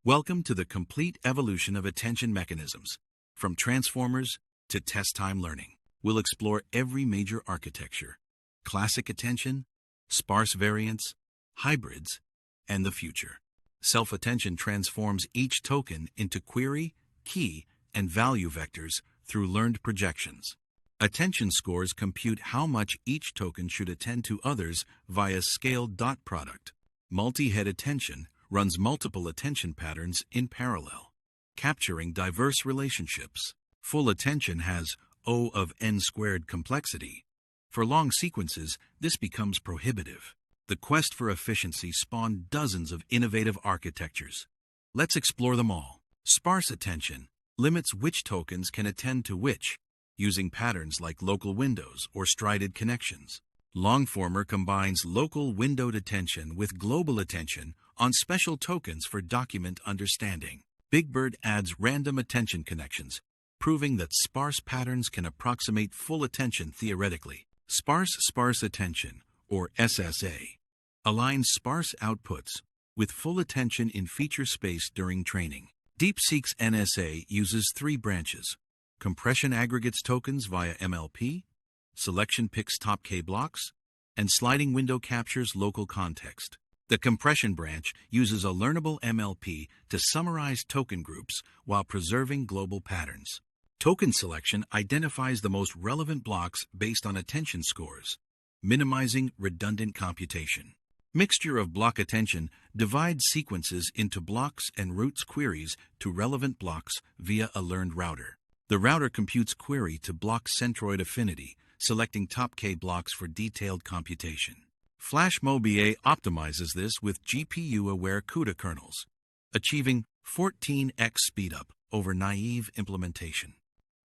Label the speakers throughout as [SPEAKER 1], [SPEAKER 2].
[SPEAKER 1] Welcome to the complete evolution of attention mechanisms, from transformers to test-time learning. We'll explore every major architecture: classic attention, sparse variants, hybrids, and the future. Self-attention transforms each token into query, key, and value vectors through learned projections. Attention scores compute how much each token should attend to others via scaled dot product. Multi-head attention runs multiple attention patterns in parallel, capturing diverse relationships. Full attention has O of n squared complexity. For long sequences, this becomes prohibitive. The quest for efficiency spawned dozens of innovative architectures. Let's explore them all. Sparse attention limits which tokens can attend to which, using patterns like local windows or strided connections. Longformer combines local windowed attention with global attention on special tokens for document understanding. BigBird adds random attention connections, proving that sparse patterns can approximate full attention theoretically. Sparse attention, or SSA, aligns sparse outputs with full attention in feature space during training. DeepSeek's NSA uses three branches: compression aggregates tokens via MLP, selection picks top K blocks, and sliding window captures local context. The compression branch uses a learnable MLP to summarize token groups while preserving global patterns. Token selection identifies the most relevant blocks based on attention scores, minimizing redundant computation. Mixture of block attention divides sequences into blocks and routes queries to relevant blocks via a learned router. The router computes query to block centroid affinity, selecting top K blocks for detailed computation. Flash MoBA optimizes this with GPU-aware CUDA kernels, achieving 14x speedup over naive implementation.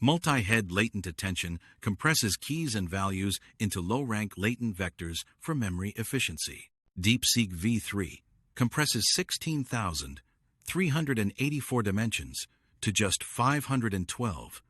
[SPEAKER 1] Multi-head latent attention compresses keys and values into low-rank latent vectors for memory efficiency. DeepSeek v3 compresses 16,384 dimensions to just 512,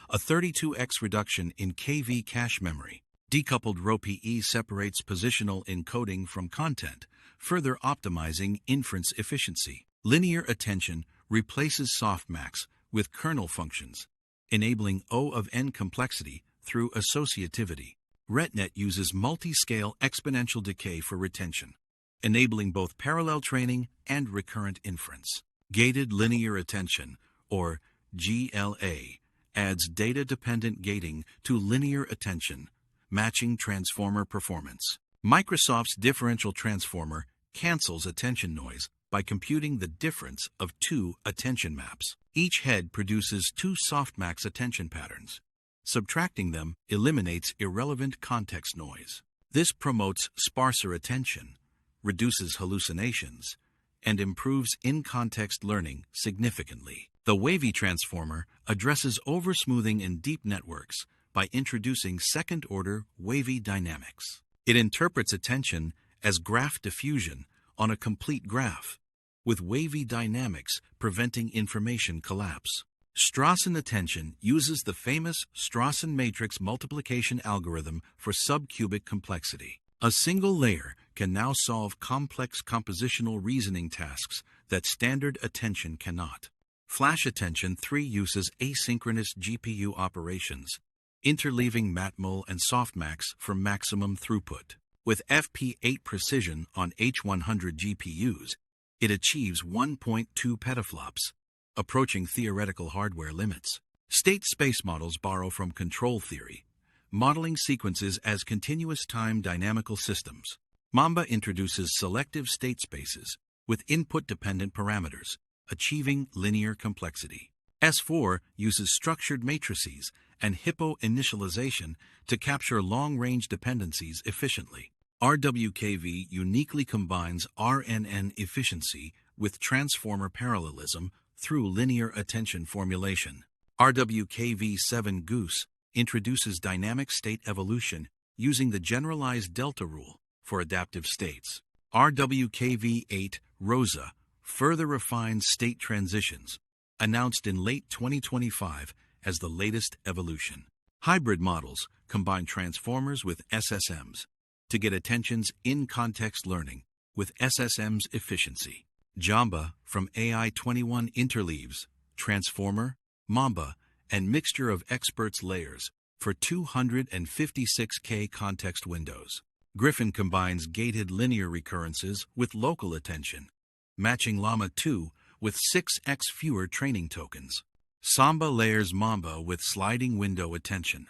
[SPEAKER 1] a 32x reduction in KV cache memory. Decoupled ROPE separates positional encoding from content, further optimizing inference efficiency. Linear attention replaces softmax with kernel functions, enabling O of n complexity through associativity. RetNet uses multi-scale exponential decay for retention, enabling both parallel training and recurrent inference. Gated linear attention, or GLA, adds data-dependent gating to linear attention, matching transformer performance. Microsoft's Differential transformer cancels attention noise by computing the difference of two attention maps. Each head produces two softmax attention patterns. Subtracting them eliminates irrelevant context noise. This promotes sparser attention, reduces hallucinations, and improves in-context learning significantly. The Wavy Transformer addresses oversmoothing in deep networks by introducing second-order wavy dynamics. It interprets attention as graph diffusion on a complete graph, with wavy dynamics preventing information collapse. Strassen Attention uses the famous Strassen matrix multiplication algorithm for subcubic complexity. A single layer can now solve complex compositional reasoning tasks that standard attention cannot. Flash Attention 3 uses asynchronous GPU operations, interleaving matmul and softmax for maximum throughput. With FP8 precision on H100 GPUs, it achieves 1.2 petaflops, approaching theoretical hardware limits. State space models borrow from control theory, modeling sequences as continuous time dynamical systems. Mamba introduces selective state spaces with input-dependent parameters, achieving linear complexity. S4 uses structured matrices and hippo initialization to capture long-range dependencies efficiently. RWKV uniquely combines RNN efficiency with transformer parallelism through linear attention formulation. RWKV7 Goose introduces dynamic state evolution using the generalized delta rule for adaptive states. RWKV8 ROSA further refines state transitions, announced in late 2025 as the latest evolution. Hybrid models combine transformers with SSMs to get attention's in-context learning with SSM's efficiency. Jamba from AI-21 interleaves, Transformer, Mamba, and mixture of experts layers for 256K context windows. Griffin combines gated linear recurrences with local attention, matching Llama 2 with 6x fewer training tokens. Samba layers Mamba with sliding window attention,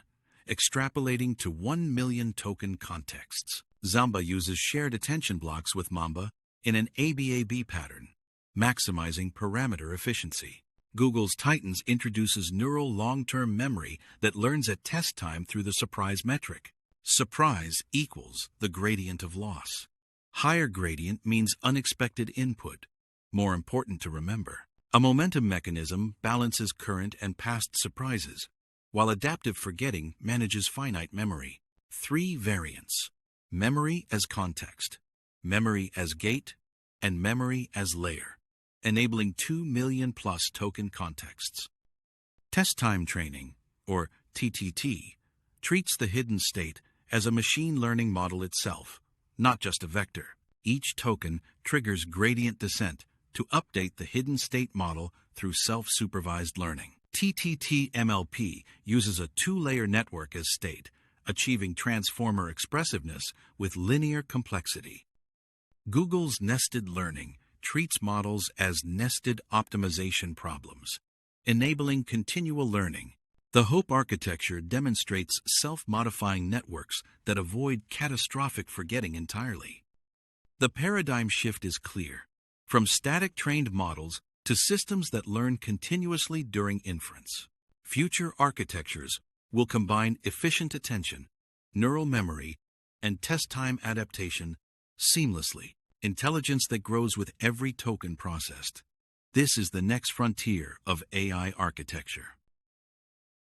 [SPEAKER 1] extrapolating to 1 million token contexts. Zamba uses shared attention blocks with Mamba in an ABAB pattern, maximizing parameter efficiency. Google's Titans introduces neural long-term memory that learns at test time through the surprise metric. Surprise equals the gradient of loss. Higher gradient means unexpected input. More important to remember. A momentum mechanism balances current and past surprises, while adaptive forgetting manages finite memory. 3 variants: memory as context, memory as gate, and memory as layer, enabling 2 million plus token contexts. Test time training, or TTT, treats the hidden state as a machine learning model itself, not just a vector. Each token triggers gradient descent to update the hidden state model through self-supervised learning. TTT MLP uses a 2-layer network as state, achieving transformer expressiveness with linear complexity. Google's nested learning treats models as nested optimization problems, enabling continual learning. The HOPE architecture demonstrates self-modifying networks that avoid catastrophic forgetting entirely. The paradigm shift is clear, from static trained models to systems that learn continuously during inference. Future architectures will combine efficient attention, neural memory, and test time adaptation seamlessly, intelligence that grows with every token processed. This is the next frontier of AI architecture.